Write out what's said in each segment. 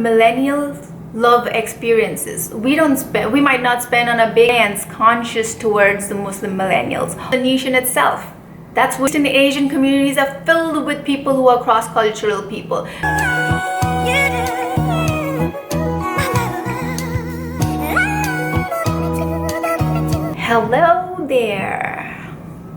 Millennials love experiences. We might not spend on a big dance conscious towards the Muslim millennials. The nation itself. That's what in the Asian communities are filled with people who are cross-cultural people. Hello there.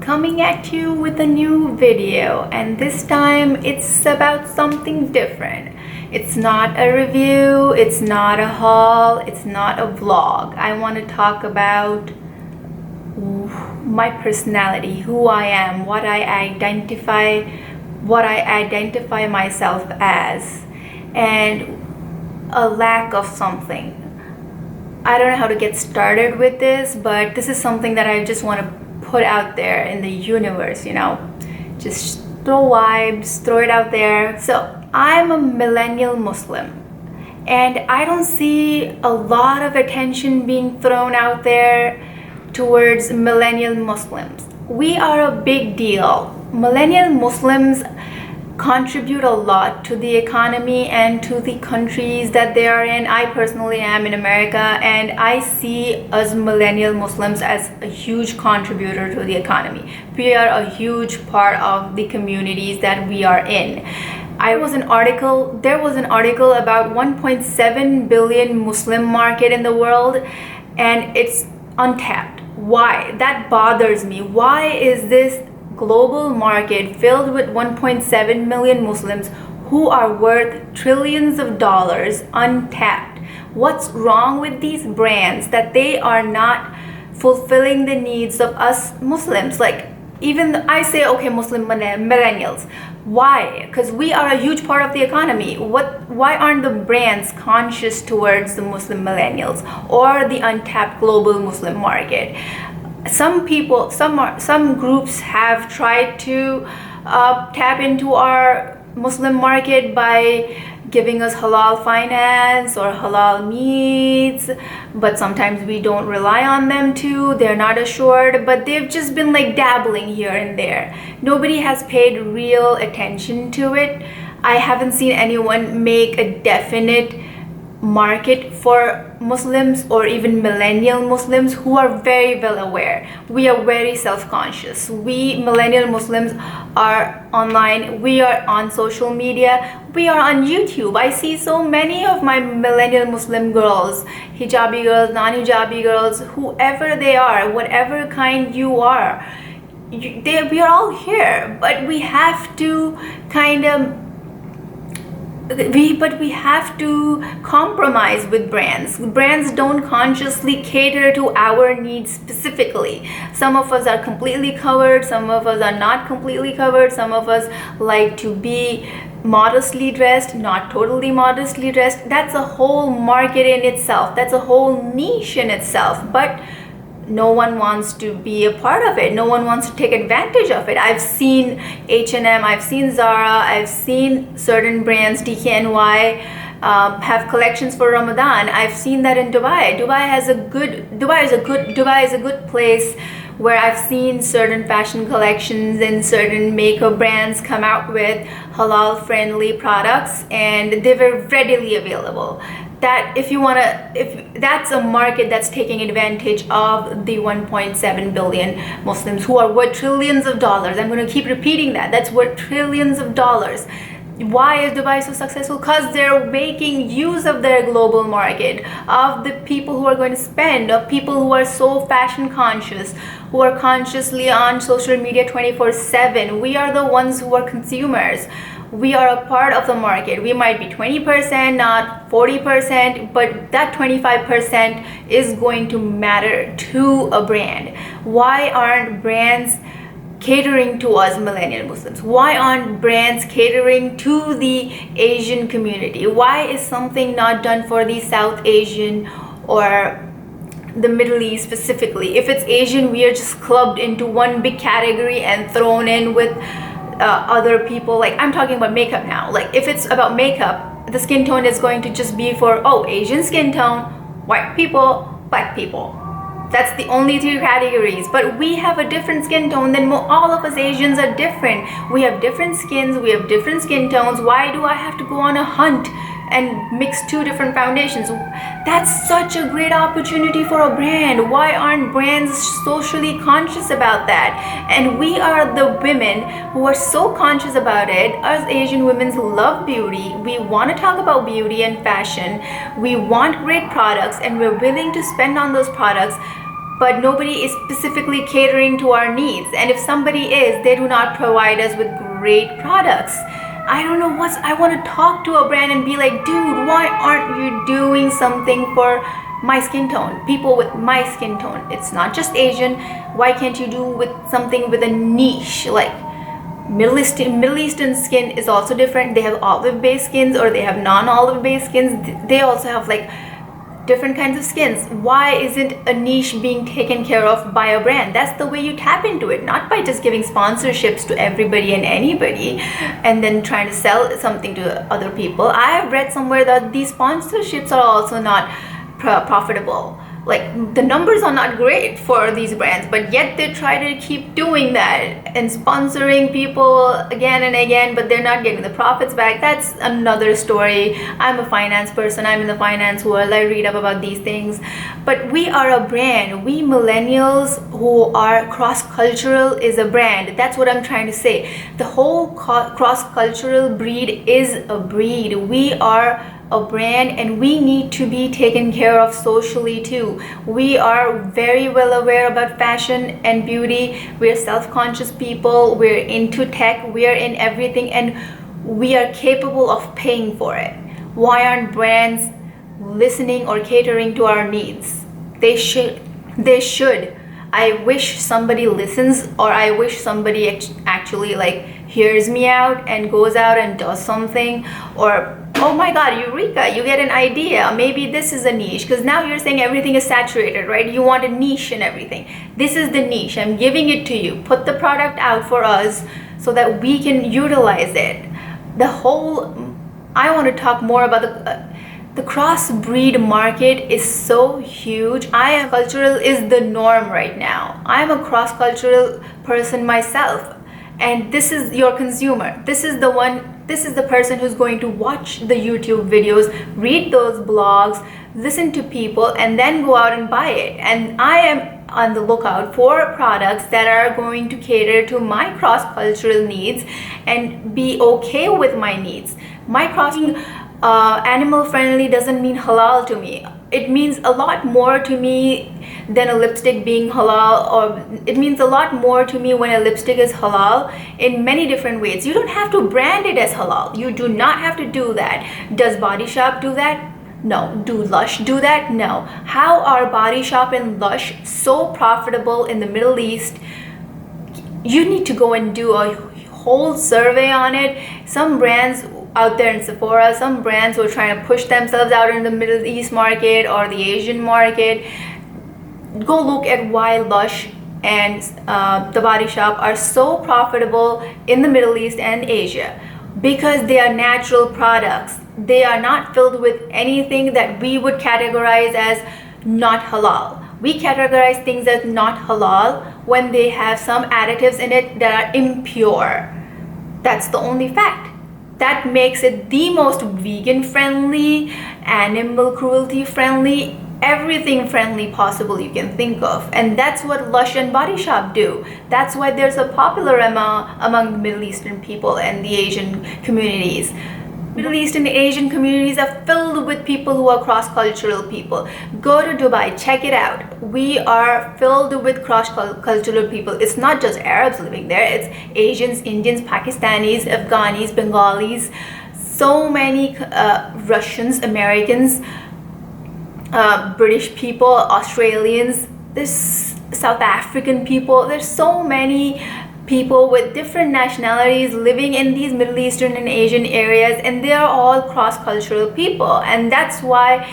Coming at you with a new video, and this time it's about something different. It's not a review, it's not a haul, it's not a vlog. I want to talk about my personality, who I am, what I identify myself as, and a lack of something. I don't know how to get started with this, but this is something that I just want to put out there in the universe, just throw vibes, throw it out there. So I'm a millennial Muslim, and I don't see a lot of attention being thrown out there towards millennial Muslims. We are a big deal. Millennial Muslims contribute a lot to the economy and to the countries that they are in. I personally am in America, and I see us millennial Muslims as a huge contributor to the economy. We are a huge part of the communities that we are in. There was an article about 1.7 billion Muslim market in the world, and it's untapped. Why? That bothers me. Why is this global market filled with 1.7 million Muslims who are worth trillions of dollars untapped? What's wrong with these brands that they are not fulfilling the needs of us Muslims? Like, even I say, okay, Muslim millennials. Why? Because we are a huge part of the economy. Why aren't the brands conscious towards the Muslim millennials or the untapped global Muslim market? Some groups have tried to tap into our Muslim market by giving us halal finance or halal meats, but sometimes we don't rely on them too. They're not assured, but they've just been like dabbling here and there. Nobody has paid real attention to it. I haven't seen anyone make a definite market for Muslims or even millennial Muslims who are very well aware. We are very self-conscious. We millennial Muslims are online, we are on social media, we are on YouTube. I see so many of my millennial Muslim girls, hijabi girls, non-hijabi girls, whoever they are, whatever kind you are, we are all here, but we have to we have to compromise with brands. Brands don't consciously cater to our needs specifically. Some of us are completely covered, some of us are not completely covered, some of us like to be modestly dressed, not totally modestly dressed. That's a whole market in itself. That's a whole niche in itself. But no one wants to be a part of it. No one wants to take advantage of it. I've seen H&M, I've seen Zara, I've seen certain brands, DKNY, have collections for Ramadan. I've seen that in Dubai. Dubai is a good place where I've seen certain fashion collections and certain makeup brands come out with halal friendly products, and they were readily available. That if that's a market that's taking advantage of the 1.7 billion Muslims who are worth trillions of dollars. I'm going to keep repeating that. That's worth trillions of dollars. Why is Dubai so successful? Because they're making use of their global market, of the people who are going to spend, of people who are so fashion conscious, who are consciously on social media 24/7. We are the ones who are consumers. We are a part of the market. We might be 20%, not 40%, but that 25% is going to matter to a brand. Why aren't brands catering to us millennial Muslims? Why aren't brands catering to the Asian community? Why is something not done for the South Asian or the Middle East specifically? If it's Asian, we are just clubbed into one big category and thrown in with other people. Like, I'm talking about makeup now. Like, if it's about makeup, the skin tone is going to just be for Asian skin tone, white people, black people. That's the only two categories. But we have a different skin tone than all of us Asians are different. We have different skins, we have different skin tones. Why do I have to go on a hunt and mix two different foundations. That's such a great opportunity for a brand. Why aren't brands socially conscious about that? And we are the women who are so conscious about it. Us Asian women love beauty. We want to talk about beauty and fashion. We want great products, and we're willing to spend on those products, but nobody is specifically catering to our needs. And if somebody is, they do not provide us with great products. I don't know I want to talk to a brand and be like, dude, why aren't you doing something for my skin tone? People with my skin tone. It's not just Asian. Why can't you do with something with a niche? Like Middle Eastern skin is also different. They have olive-based skins, or they have non-olive-based skins. They also have like different kinds of skins. Why isn't a niche being taken care of by a brand? That's the way you tap into it, not by just giving sponsorships to everybody and anybody and then trying to sell something to other people. I have read somewhere that these sponsorships are also not profitable. Like the numbers are not great for these brands, but yet they try to keep doing that and sponsoring people again and again, but they're not getting the profits back. That's another story. I'm a finance person. I'm in the finance world. I read up about these things. But we are a brand. We millennials who are cross-cultural is a brand. That's what I'm trying to say. The whole cross-cultural breed is a breed. We are a brand, and we need to be taken care of socially too. We are very well aware about fashion and beauty. We're self-conscious people. We're into tech. We're in everything, and we are capable of paying for it. Why aren't brands listening or catering to our needs? They should. I wish somebody listens, or I wish somebody actually like hears me out and goes out and does something. Or oh my god, eureka, you get an idea, maybe this is a niche, because now you're saying everything is saturated, right? You want a niche in everything. This is the niche. I'm giving it to you. Put the product out for us so that we can utilize it. I want to talk more about the cross-breed market is so huge. Cultural is the norm right now. I'm a cross-cultural person myself, and this is your consumer. This is the person who's going to watch the YouTube videos, read those blogs, listen to people, and then go out and buy it. And I am on the lookout for products that are going to cater to my cross-cultural needs and be okay with my needs. Animal friendly doesn't mean halal to me. It means a lot more to me than a lipstick being halal, or it means a lot more to me when a lipstick is halal in many different ways. You don't have to brand it as halal. You do not have to do that. Does Body Shop do that? No. Do Lush do that? No. How are Body Shop and Lush so profitable in the Middle East? You need to go and do a whole survey on it. Some brands out there in Sephora, some brands who are trying to push themselves out in the Middle East market or the Asian market, go look at why Lush and the Body Shop are so profitable in the Middle East and Asia. Because they are natural products. They are not filled with anything that we would categorize as not halal. We categorize things as not halal when they have some additives in it that are impure. That's the only fact. That makes it the most vegan friendly, animal cruelty friendly, everything friendly possible you can think of. And that's what Lush and Body Shop do. That's why they're so popular among Middle Eastern people and the Asian communities. Middle Eastern and Asian communities are filled with people who are cross-cultural people. Go to Dubai, check it out. We are filled with cross-cultural people. It's not just Arabs living there. It's Asians, Indians, Pakistanis, Afghanis, Bengalis, so many Russians, Americans, British people, Australians, there's South African people. There's so many people with different nationalities living in these Middle Eastern and Asian areas, and they are all cross-cultural people. And that's why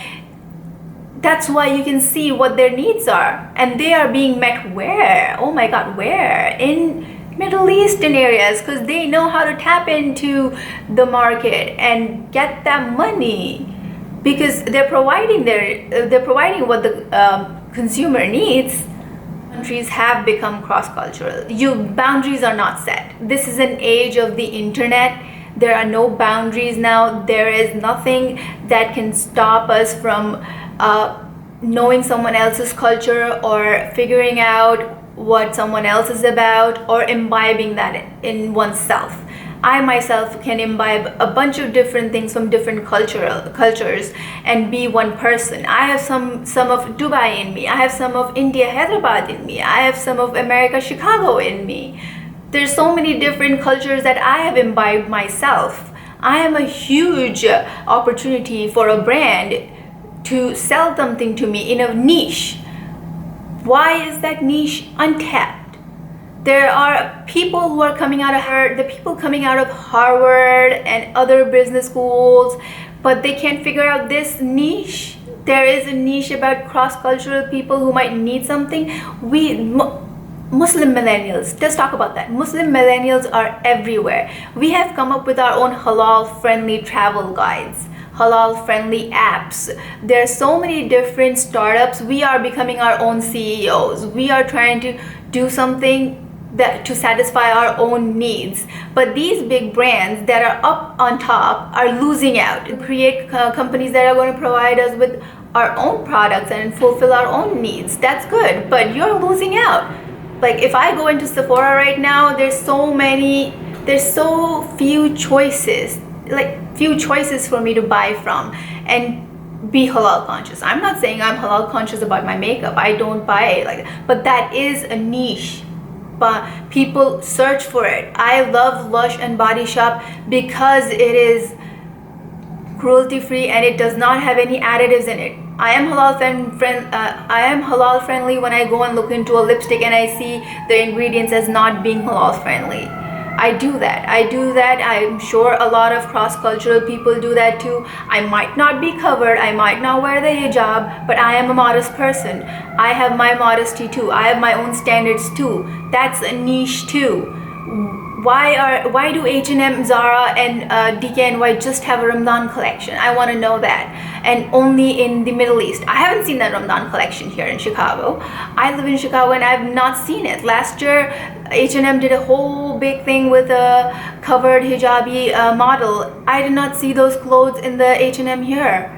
you can see what their needs are. And they are being met where? Oh my god, where? In Middle Eastern areas, because they know how to tap into the market and get that money, because they're providing what the consumer needs. Countries have become cross-cultural. Boundaries are not set. This is an age of the internet. There are no boundaries now. There is nothing that can stop us from knowing someone else's culture or figuring out what someone else is about or imbibing that in oneself. I myself can imbibe a bunch of different things from different cultures and be one person. I have some of Dubai in me. I have some of India, Hyderabad in me. I have some of America, Chicago in me. There's so many different cultures that I have imbibed myself. I am a huge opportunity for a brand to sell something to me in a niche. Why is that niche untapped? There are people who are coming out of Harvard and other business schools, but they can't figure out this niche. There is a niche about cross-cultural people who might need something. Muslim millennials, let's talk about that. Muslim millennials are everywhere. We have come up with our own halal-friendly travel guides, halal-friendly apps. There are so many different startups. We are becoming our own CEOs. We are trying to do something to satisfy our own needs, but these big brands that are up on top are losing out. Create companies that are going to provide us with our own products and fulfill our own needs. That's good, but you're losing out. Like if I go into Sephora right now, there's so few choices, for me to buy from and be halal conscious. I'm not saying I'm halal conscious about my makeup. I don't buy it but that is a niche. But people search for it. I love Lush and Body Shop because it is cruelty free and it does not have any additives in it. I am halal friendly when I go and look into a lipstick and I see the ingredients as not being halal friendly. I do that. I'm sure a lot of cross-cultural people do that too. I might not be covered, I might not wear the hijab, but I am a modest person. I have my modesty too. I have my own standards too. That's a niche too. Why do H&M, Zara and DKNY just have a Ramadan collection? I want to know that. And only in the Middle East. I haven't seen that Ramadan collection here in Chicago. I live in Chicago and I have not seen it. Last year H&M did a whole big thing with a covered hijabi model. I did not see those clothes in the H&M here.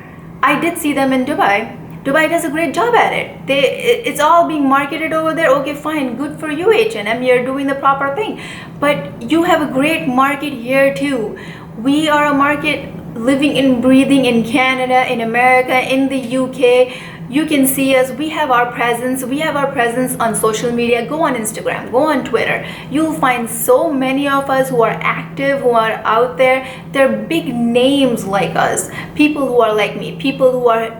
I did see them in Dubai. Dubai does a great job at it. It's all being marketed over there. Okay, fine, good for you, H&M. You're doing the proper thing. But you have a great market here too. We are a market living and breathing in Canada, in America, in the UK. You can see us. We have our presence. We have our presence on social media. Go on Instagram, go on Twitter. You'll find so many of us who are active, who are out there. They're big names like us. People who are like me. People who are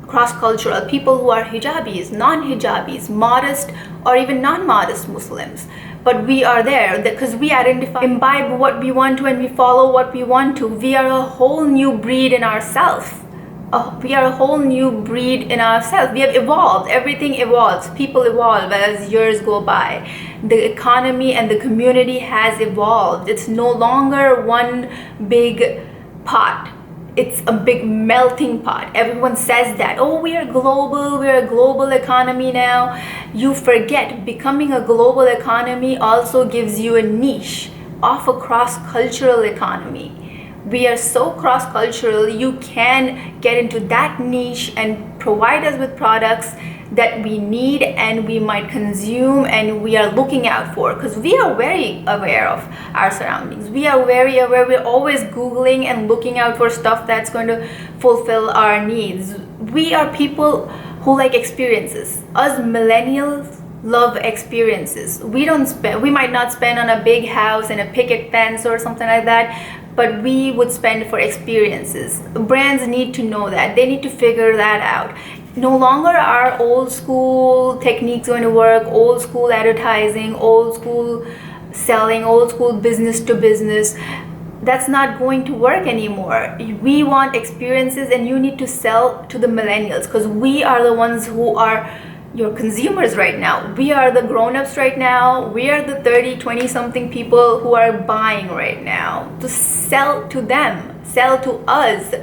cross-cultural, people who are hijabis, non-hijabis, modest or even non-modest Muslims. But we are there because we identify, imbibe what we want to and we follow what we want to. We are a whole new breed in ourselves. We are a whole new breed in ourselves. We have evolved. Everything evolves. People evolve as years go by. The economy and the community has evolved. It's no longer one big pot. It's a big melting pot. Everyone says that, oh, we are global, we're a global economy now. You forget, becoming a global economy also gives you a niche of a cross-cultural economy. We are so cross-cultural, you can get into that niche and provide us with products that we need and we might consume and we are looking out for, because we are very aware of our surroundings. We are very aware. We're always Googling and looking out for stuff that's going to fulfill our needs. We are people who like experiences. Us millennials love experiences. We might not spend on a big house and a picket fence or something like that, but we would spend for experiences. Brands need to know that. They need to figure that out. No longer are old school techniques going to work, old school advertising, old school selling, old school business to business. That's not going to work anymore. We want experiences and you need to sell to the millennials, because we are the ones who are your consumers right now. We are the grown-ups right now. We are the 30, 20 something people who are buying right now. To sell to them, sell to us.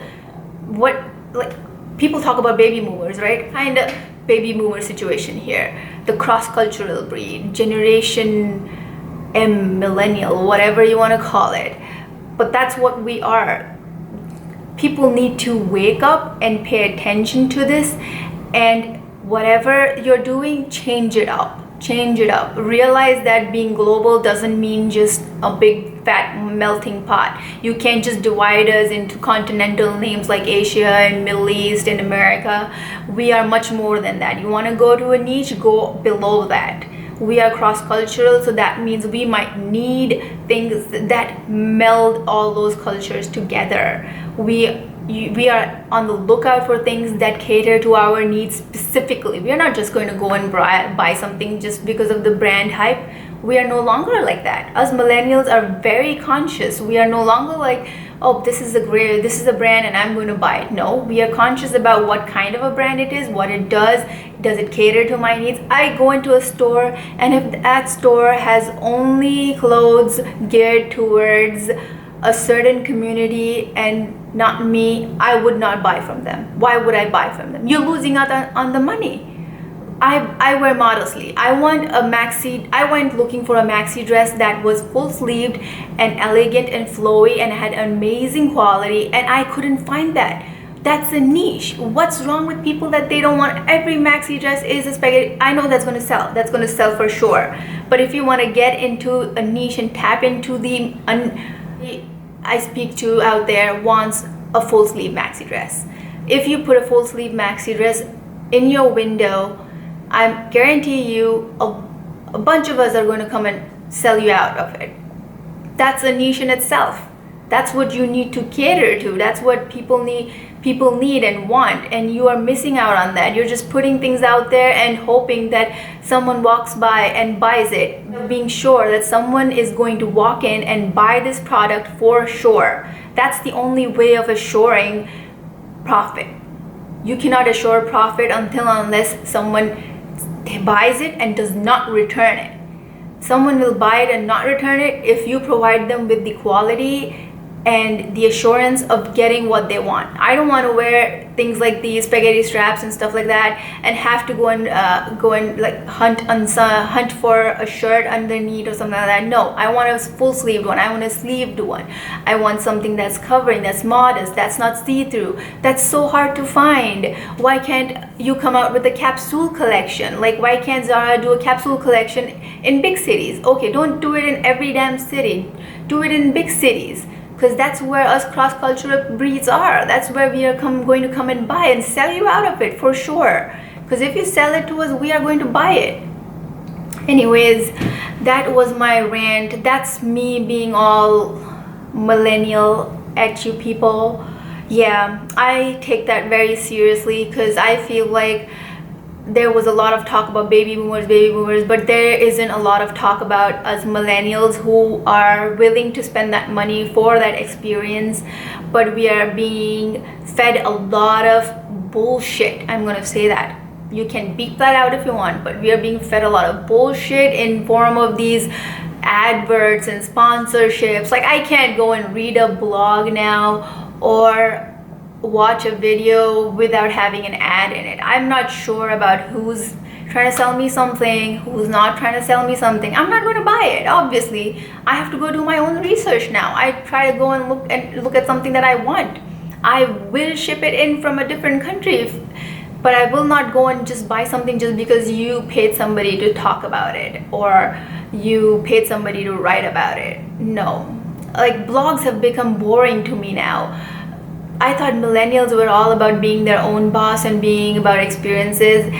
People talk about baby movers, right? Kind of baby boomer situation here. The cross-cultural breed, generation M, millennial, whatever you want to call it. but that's what we are. People need to wake up and pay attention to this, and whatever you're doing, change it up. Realize that being global doesn't mean just a big fat melting pot. You can't just divide us into continental names like Asia and Middle East and America. We are much more than that. You want to go to a niche, go below that. We are cross-cultural, so that means we might need things that meld all those cultures together. We are on the lookout for things that cater to our needs specifically. We are not just going to go and buy something just because of the brand hype. We are no longer like that. Us millennials are very conscious. We are no longer like, oh, this is a brand and I'm going to buy it. No, we are conscious about what kind of a brand it is, what it does it cater to my needs. I go into a store, and if that store has only clothes geared towards a certain community and not me, I would not buy from them. Why would I buy from them? You're losing out on the money. I wear modestly. I went looking for a maxi dress that was full sleeved and elegant and flowy and had amazing quality, and I couldn't find that. That's a niche. What's wrong with people that they don't want every maxi dress is a spaghetti? I know that's going to sell. That's going to sell for sure. But if you want to get into a niche and tap into the I speak to out there wants a full sleeve maxi dress. If you put a full sleeve maxi dress in your window, I guarantee you a bunch of us are going to come and sell you out of it. That's a niche in itself. That's what you need to cater to. That's what people need and want, and you are missing out on that. You're just putting things out there and hoping that someone walks by and buys it, being sure that someone is going to walk in and buy this product for sure. That's the only way of assuring profit. You cannot assure profit unless someone buys it and does not return it. Someone will buy it and not return it if you provide them with the quality and the assurance of getting what they want. I don't want to wear things like these spaghetti straps and stuff like that and have to go and like hunt for a shirt underneath or something like that. No, I want a full sleeved one. I want a sleeved one. I want something that's covering, that's modest, that's not see-through. That's so hard to find. Why can't you come out with a capsule collection? Like, why can't Zara do a capsule collection in big cities? Okay, don't do it in every damn city. Do it in big cities. Because that's where us cross-cultural breeds are. That's where we are going to come and buy and sell you out of it for sure. Because if you sell it to us, we are going to buy it. Anyways, that was my rant. That's me being all millennial at you people. Yeah, I take that very seriously because I feel like there was a lot of talk about baby boomers, but there isn't a lot of talk about us millennials who are willing to spend that money for that experience, but we are being fed a lot of bullshit. I'm gonna say that. You can beep that out if you want, but we are being fed a lot of bullshit in form of these adverts and sponsorships. Like, I can't go and read a blog now or watch a video without having an ad in it. I'm not sure about who's trying to sell me something, who's not trying to sell me something. I'm not going to buy it. Obviously, I have to go do my own research now. I try to go and look at something that I want. I will ship it in from a different country, but I will not go and just buy something just because you paid somebody to talk about it or you paid somebody to write about it. No. Like, blogs have become boring to me now. I thought millennials were all about being their own boss and being about experiences.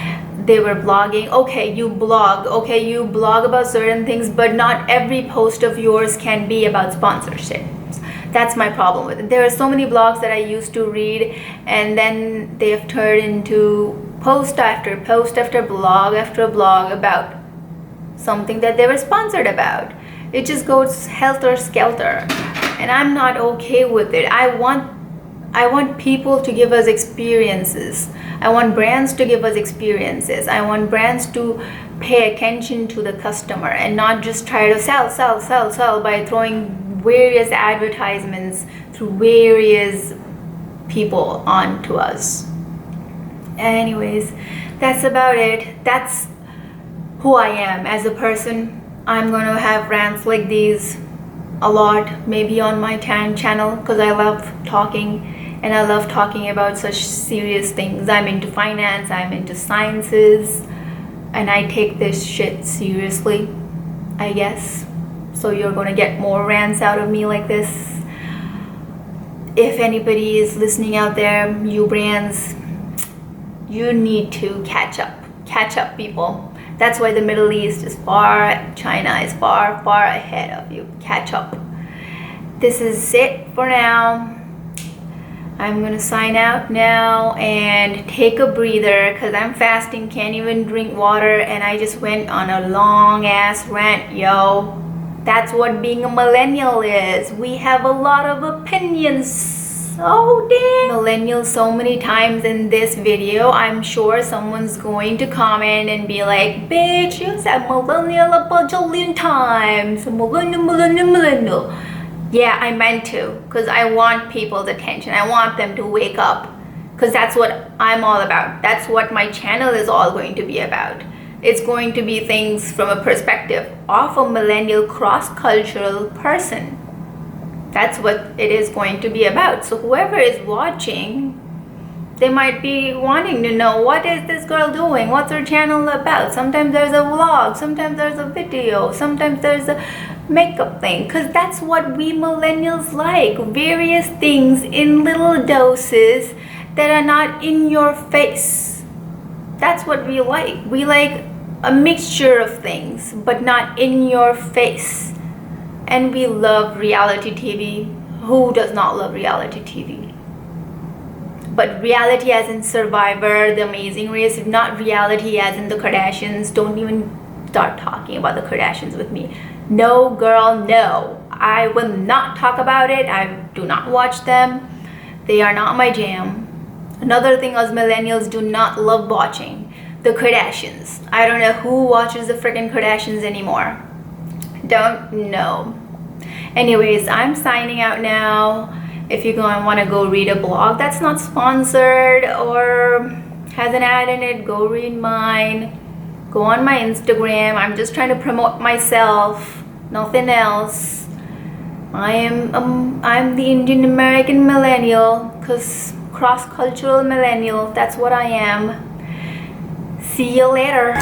They were blogging. Okay, you blog. Okay, you blog about certain things, but not every post of yours can be about sponsorships. That's my problem with it. There are so many blogs that I used to read, and then they have turned into post after post after blog about something that they were sponsored about. It just goes helter skelter, and I'm not okay with it. I want people to give us experiences. I want brands to give us experiences. I want brands to pay attention to the customer and not just try to sell by throwing various advertisements through various people onto us. Anyways, that's about it. That's who I am as a person. I'm going to have rants like these a lot, maybe on my channel, because I love talking, and I love talking about such serious things. I'm into finance, I'm into sciences, and I take this shit seriously, I guess. So you're gonna get more rants out of me like this. If anybody is listening out there, you brands, you need to catch up. Catch up, people. That's why the Middle East is China is far ahead of you. Catch up. This is it for now. I'm gonna sign out now and take a breather because I'm fasting, can't even drink water, and I just went on a long ass rant, yo. That's what being a millennial is. We have a lot of opinions. So damn millennial so many times in this video. I'm sure someone's going to comment and be like, bitch, you said millennial a bajillion times. Millennial. Yeah, I meant to, because I want people's attention. I want them to wake up, because that's what I'm all about. That's what my channel is all going to be about. It's going to be things from a perspective of a millennial cross-cultural person. That's what it is going to be about. So whoever is watching, they might be wanting to know, what is this girl doing? What's her channel about? Sometimes there's a vlog, sometimes there's a video, sometimes there's a makeup thing, because that's what we millennials like. Various things in little doses that are not in your face. That's what we like. We like a mixture of things, but not in your face. And we love reality TV. Who does not love reality TV? But reality as in Survivor, The Amazing Race, not reality as in the Kardashians. Don't even start talking about the Kardashians with me. No, girl, no. I will not talk about it. I do not watch them. They are not my jam. Another thing us millennials do not love watching, the Kardashians. I don't know who watches the freaking Kardashians anymore. Don't know. Anyways, I'm signing out now. If you're going to want to go read a blog that's not sponsored or has an ad in it, go read mine. Go on my Instagram. I'm just trying to promote myself, nothing else. I'm the Indian American millennial, because cross-cultural millennial, that's what I am. See you later.